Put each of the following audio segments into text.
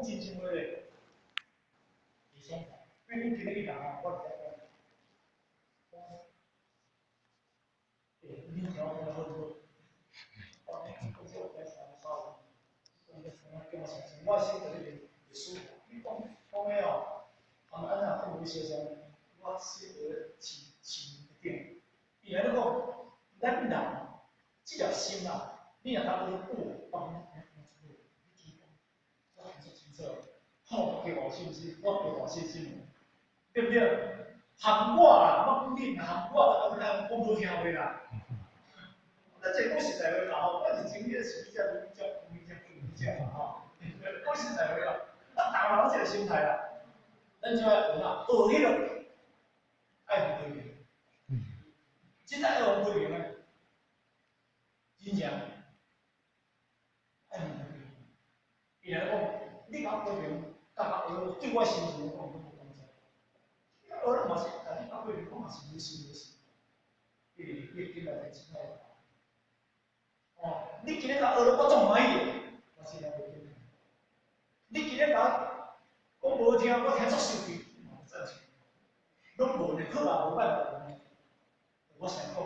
真心话咧，是爽快。因为恁今日去人啊，我伫遐讲，恁听我讲好好，我讲这我该啥啥，跟我讲，我心在里面会舒服。你讲诶哦，他们安那父母先生，我心得起一点。伊安尼讲，咱人即条心啊，你若当做布帮我很清楚，我给我信心，我给我信心，对不对？含我啦，我不定含我，我无听话啦。那这讲实在话啦，吼，我是真个是比较嘛吼，讲实在话啦，咱大人这个心态啦，咱就要学啦，学迄个爱护对面，真正爱护对面咧，真正爱护对面。伊来讲，你甲对面，甲学对我心情讲，我无讲错。学嘛是，但你甲对面讲嘛是无心无事，伊今来真好。哦，你今日甲学了，我总满意，我是来袂紧。你今日甲讲无听，我听足生气，正常。拢无呢，好啊，无办法。我想讲，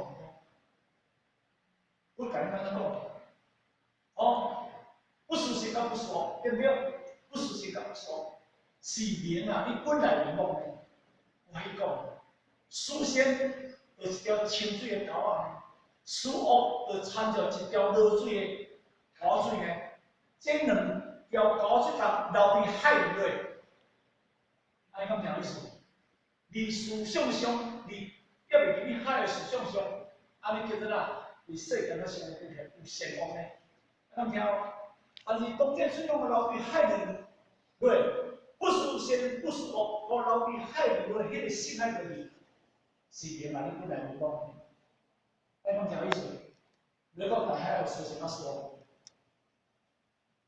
我甲你安怎讲？哦，不舒适甲不爽，对不对？不舒适甲不爽，是人啊，你本来面目呢。我迄讲，首先有一条清水的沟啊。树屋就掺着一条落水的高水呢，这两条高水塔流伫海里落，安尼讲听意思？离树向上，离跌入去海的树向上，安尼叫做哪？离世间的生活变成有善恶呢？安听哦？但是当这水龙流伫海里落，不是善不是恶，我流伫海里落，迄个心海里是人嘛？你本来无讲。安讲听意思？你讲大海有事情要说，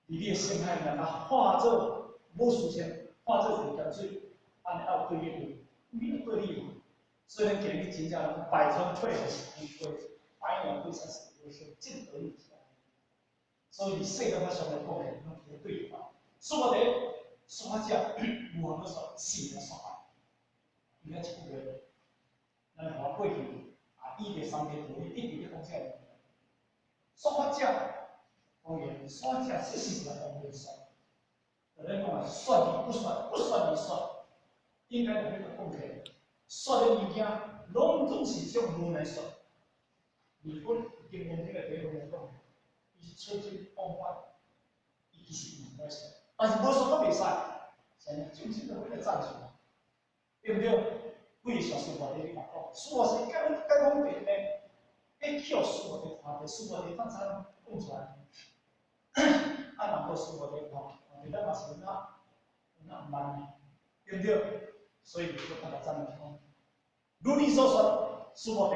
你的心海让它化作无事情，化作一江水，安尼要对立，你对立嘛？所以咱今日真正百川退河无归，百鸟归山时无声，尽得意起来。所以你世间我上来讲的，拢绝对话。说话第一，说话者有法要说，是要说话。应该一句话，咱话过去啊，伊个三天道理一直咧讲起来。说法者，当然，说法者确实是当然说。有人讲啊，算与不算，不算与算，应该有迄个讲起来。说的物件，拢总是向无来说。日本经验这个地方来讲，伊是吹吹方法，伊其实唔该说，但是无说都袂使，现在正式都为了赞成，对不对？为了小事法的你讲，事法是该讲别的。要扣事法的话，事法的当才讲出来。按人个事法的话，咱嘛是那慢呢，对不对？所以我大家赞成讲，如你所说，事法的，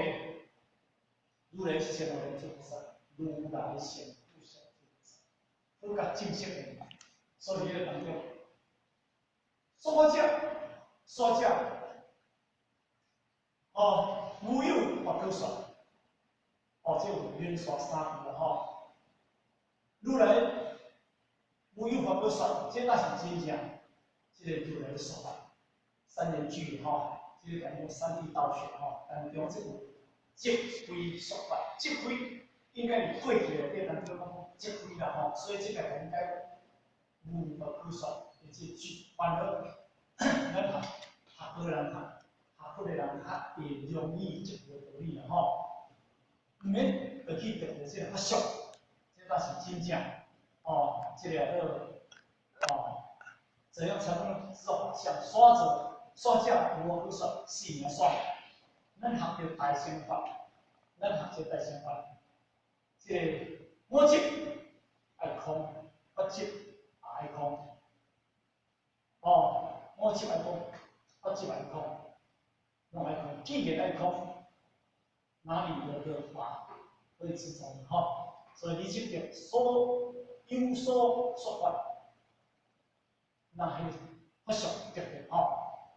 如来是先我们做菩萨，如来先不想做菩萨，都甲正式的，所以迄个当中，说者，哦，无有法可说。哦，这有连续三句了吼。如来无有法可说，这那是真正，这个如来的说法。三言句吼，这个讲用三地道学吼，当中这个即非说法，即非应该你对起来，对咱就讲即非啦吼，所以这个应该无法可说的这句，反而咱学好人学好的人较会容易接受道理啦吼。唔免就去特别这个发俗，这倒是真正哦，这个怎样才能知道法相？刷者无可说，是名刷。咱学着大乘法，咱学着大乘法，这摸执爱空，不执也爱空。哦，摸执爱空，不执爱空，拢爱空，既然爱空。哪里有个法可以支撑哈？所以你这个有所说法，那是不常对的哈。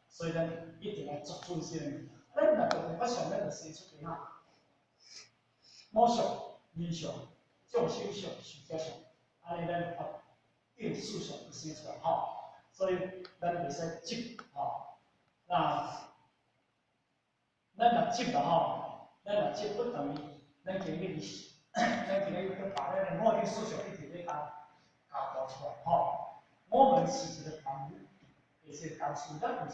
所以呢，一定要做出一些。咱若做不常，咱就生出去哪？魔常、人常、众生常、寿者常，安尼咱法定数学就生出来吼。所以咱袂使急吼。那咱若急了吼，咱若急不等于咱今日咱今日要把咱的模定数学一直咧搞出来吼。我们是一个方法，也是公式，咱毋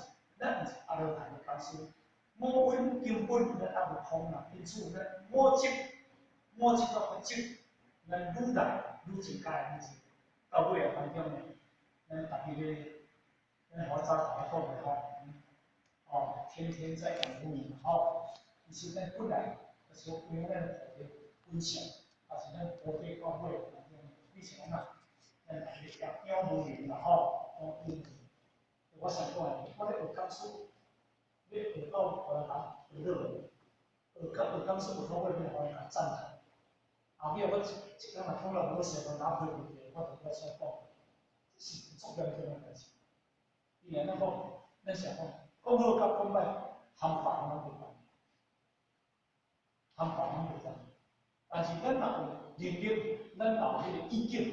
是阿罗汉的公式。我稳根本咱还袂通啦，因此咱我急到不急，咱愈来愈增加的事情。到尾啊，反正呢，咱大家咧，咱好早头讲的吼，哦，天天在讲污名吼，其实咱本来就是用咱的土地分享，也是咱土地到尾，反正以前啊，咱大家养污名啦吼，养污名。我想讲的，我咧学讲书，你学到河南学热，学讲书有好尾，你互人家赞叹。后尾我一天若碰到我写到哪批问题，我就我想讲，是重要的一件代志。伊安尼讲，咱想讲，讲好甲讲歹，含法咱袂同，含法咱袂同。但是咱若有能力，咱有迄个意见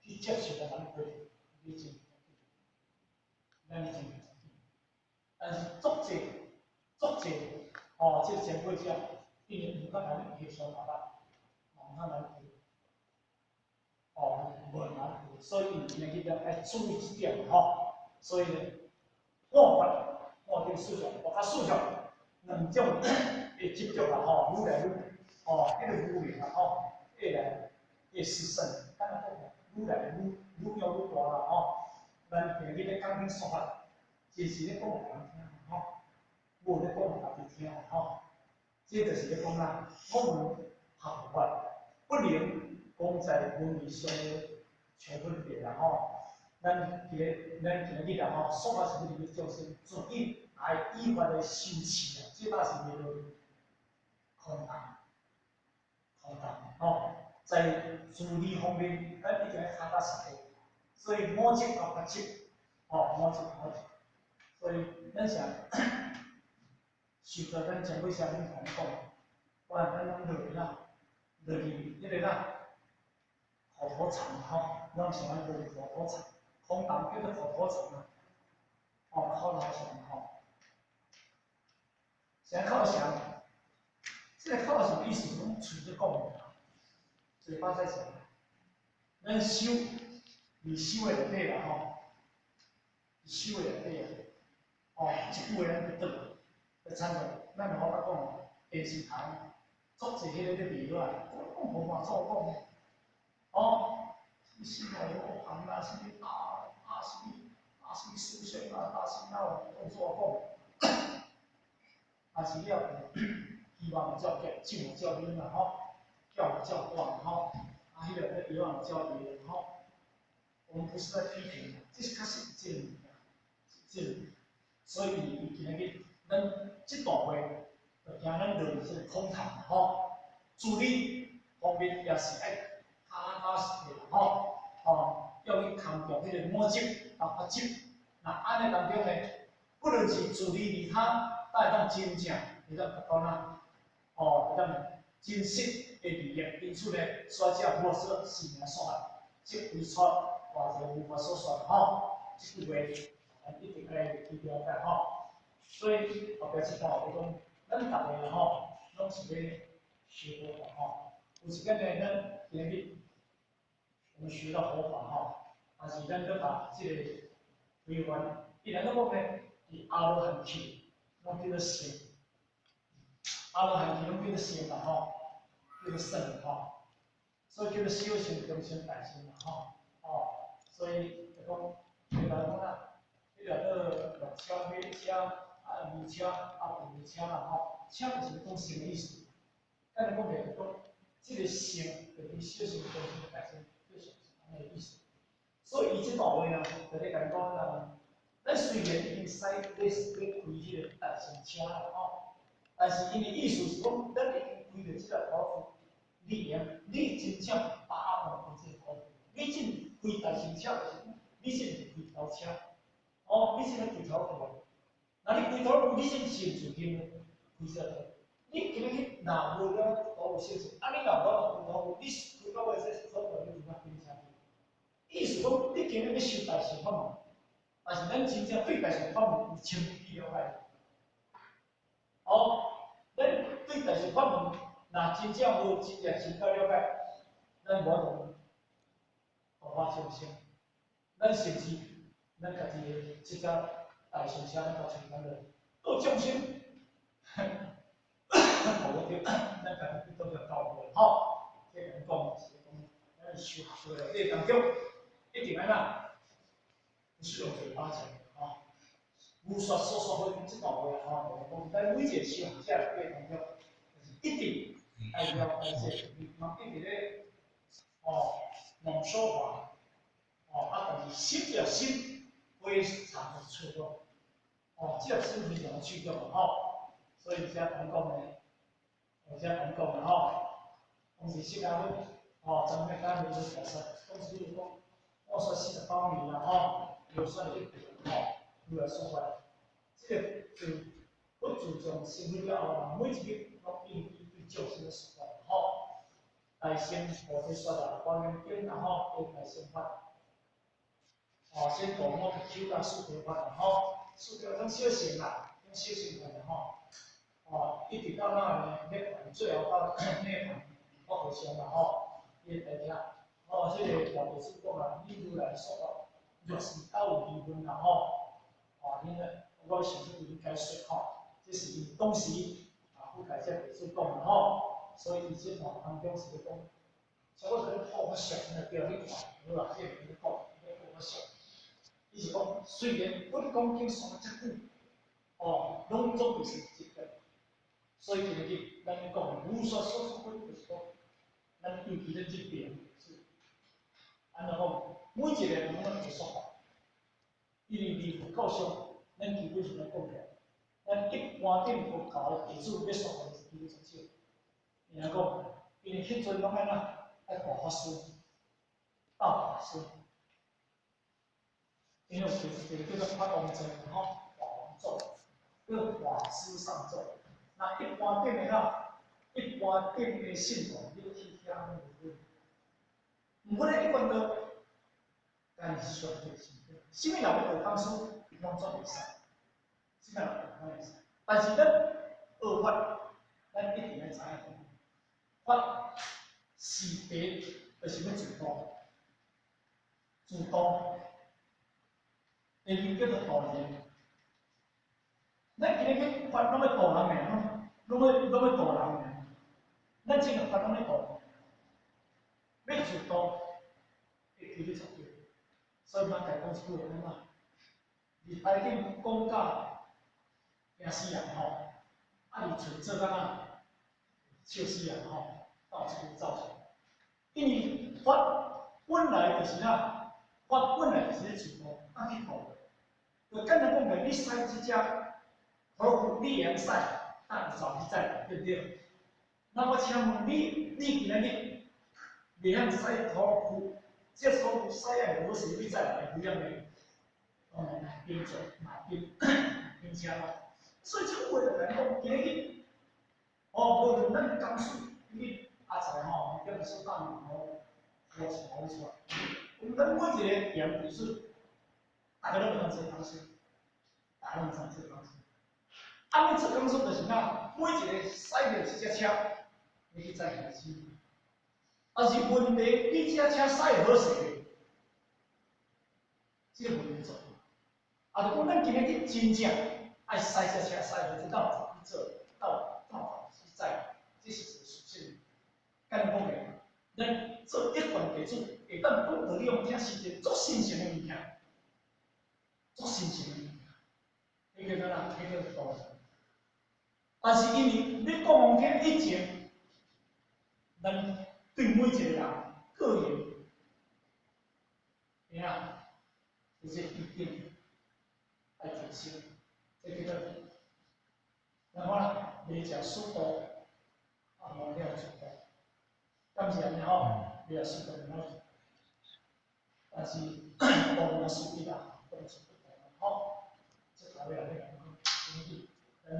去接受咱规定，你真，咱真。但是作者，哦，这个前辈者，伊个唔较难接受嘛啦。唔较难做，哦，无难做，所以伊今日要注意这点吼。所以呢，我对数学，我数学两种会接触啦吼，愈来愈迄个语言啦吼，越来越失胜，敢若讲愈来愈用愈大啦吼。咱今日咧讲迄数学，真是咧讲互人听吼，无咧讲互家己听吼。这就是咧讲啦，我们学法。不能讲在文理上的全分别啦吼，咱今日啦吼，数学是你就是注意来依法的修持啊，这倒是袂落空谈吼，在处理方面，咱一定要较踏实个，所以摸级到八级，摸级，所以咱想受到咱前辈啥物同讲，不然咱落去啦。落去迄个啦，口头禅吼，咱喜欢落去口头禅，空谈叫做口头禅啊，口头禅吼。啥口禅？这个口是什么意思？拢嘴在讲的，嘴巴在讲。咱修，你修的就对啦吼，修的就对啦。一句话咱就得，要参照，咱就好甲讲，电视台。作一迄个咧理论，我无法做讲，什么内行啦，什么什么数学啦，什么动作讲，但是了，希望照教，正教恁啦吼，教大吼，迄个咧希望教别人吼。我们不是在批评，这是确实是真理，所以伊今日咱这段话。就惊咱落去是空谈吼，处理方面也是爱踏实个吼，要去强调迄个摸级、八级。那安尼当中呢，不论是处理其他，但当真正会当达到咱会当真实的利益。因此呢，所者模式是名数学，即为出或者无法所说吼，即句话一定要去了解吼。所以后壁一段话讲。咱逐个吼，拢是咧学佛法吼。有时间呢，咱今日我们学到佛法吼，但是咱要把这个规范，伊来讲呢，伫阿罗汉期拢叫做圣，阿罗汉期拢叫做圣啦吼，叫做圣吼，所以叫做小乘、中乘、大乘啦吼，所以就讲，就来讲啦，迄个六车、马车。二车第二车啦吼，车就是讲性的意思。咱来讲袂讲，这个性就是小乘、中乘、大乘，就是安尼意思。所以伊这段话呢，就咧讲啦，咱虽然已经使咧开迄个大乘车啦吼，但是因的意思是讲，咱已经开着这个高速，你真正把握这个高速，你真开大乘车就是，你真是开条车，你真是开条路。那你开头你先先自己开啥头？你今日若无了都有小事，你若无开头，你开到尾说错了，你怎啊开车？意思讲，你今日要修大乘法门，但是咱真正对大乘法门有深入去了解。哦，咱对大乘法门，若真正无真正深刻了解，咱无同同化相生，咱甚至咱家己的即只大乘车咱到承担了，到众生，无着，咱家己都着教会吼。即个讲是讲，咱修学的这当中，一定安怎？不是用嘴巴讲的吼。无说说说分即道话吼，讲咱每一个修行者的过程中，一定爱了解这个，嘛一直咧讲说法，但是心着心非常的脆弱，这个心非常的脆弱吼，所以才讲呢，才讲的吼，我们新加坡咱们单位的角色，公司就是讲，我说48年了吼，有算一点如来说法，这个就不注重心理了每一个都应对救生的手段吼，来先我哋说啦，观念经然后来先法。先讲我修到四条法然后四条种修行啦，种修行法然后，一直到那呢，最后到涅槃，我好想啦伊大家，这个大部师讲啊，你如来说法，若是到有离婚啦因为我想说应该说这是伊当时不改这大师讲啦所以以前当中是讲，像我这个好想那叫你看，好啦，这个你讲，好想。伊是讲，虽然我哋讲经上遮久，拢总就是一个，所以今日咱讲无所说出分，就是讲，咱尤其咧这边是，安怎讲，每一个人拢有说法，因为离佛教上，咱基本上来讲起来，咱一般顶佛教的弟子要说法是基本上少，然后讲，因为迄阵拢安怎，爱大法师、大法师。因为这个法王咒法王咒，跟法师上咒，那一般店的一般店的信徒要去听那个，唔过咧一般都，但是说对是，什么人要学方式，拢做袂使，什么人拢会使，但是咱学法，咱一定要知影，法是别，就是要主动，主动。第二叫做道人，咱今日法拢要道人的，拢要道人的，咱这个法拢要道人，要主动，会去你做对，所以咱大讲出来嘛，你台顶讲教惊死人你纯做干呐，笑死人到这个造成，因为法本来就是法本来就是主动，去道。就简单讲个，你使即只头你会使，但早去在，对不对？那我请问你今日袂晓使头裤，这头裤使啊，无是你再来不一样的，编做编车嘛。所以这话就来讲，今日无论咱讲述你阿财要不是当我是好出来，咱每一个点就是大家都不能做方式。大家常做方式，你做方式就是每一个驶着这只车，你去载开始。但是问题，你这只车驶好势，这个问题做。就讲咱今日真正爱驶这车驶好，到去做，到去载，这是一个属性。简单讲个，咱做一段地主，会当讲道理用听是一个足新鲜的物件，足新鲜的物件。迄个啥人？迄个道人。但是因为你讲往听以前，咱对每一个人个人，有些一定爱提升，这叫做，然后袂食素多，无了素多，敢是安尼袂食素多然后，但是无那素质都是不同这头尾来讲，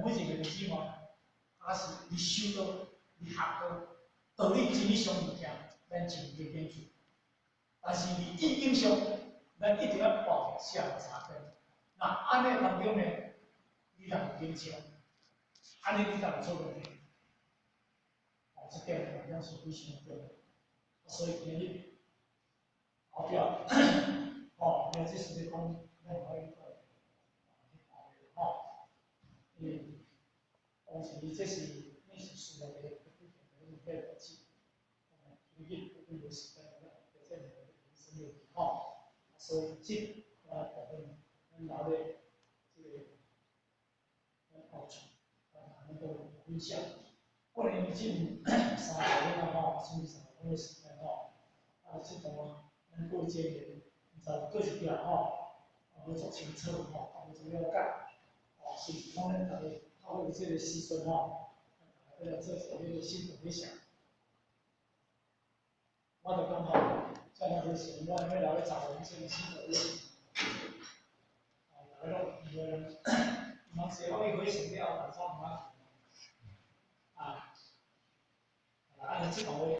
每一个日子是你修到、你学到道理真理上物件，咱就要研究。但是利益影响，咱一定要保持下查根。那安尼当中呢，你若有认清，安尼你才会做问题。哦，这点反正是非常重要。所以今日后壁，哦，那这是讲咱可以哦，当时这是历史书的一个逻辑，一个时代的这个生命哦，所以这部分咱拿的这个好处，能够分享。过年进3个月吼，甚至3个月时间吼，这段咱过节日，在过一条吼，要做清楚吼，要做了解，哦，是可能大家透过这个时阵吼，为了做一个新的理想。我就感觉，像那些时，我那来找人这个新的理想，来到一个人，那谁可以成了，找他啊，按照这个。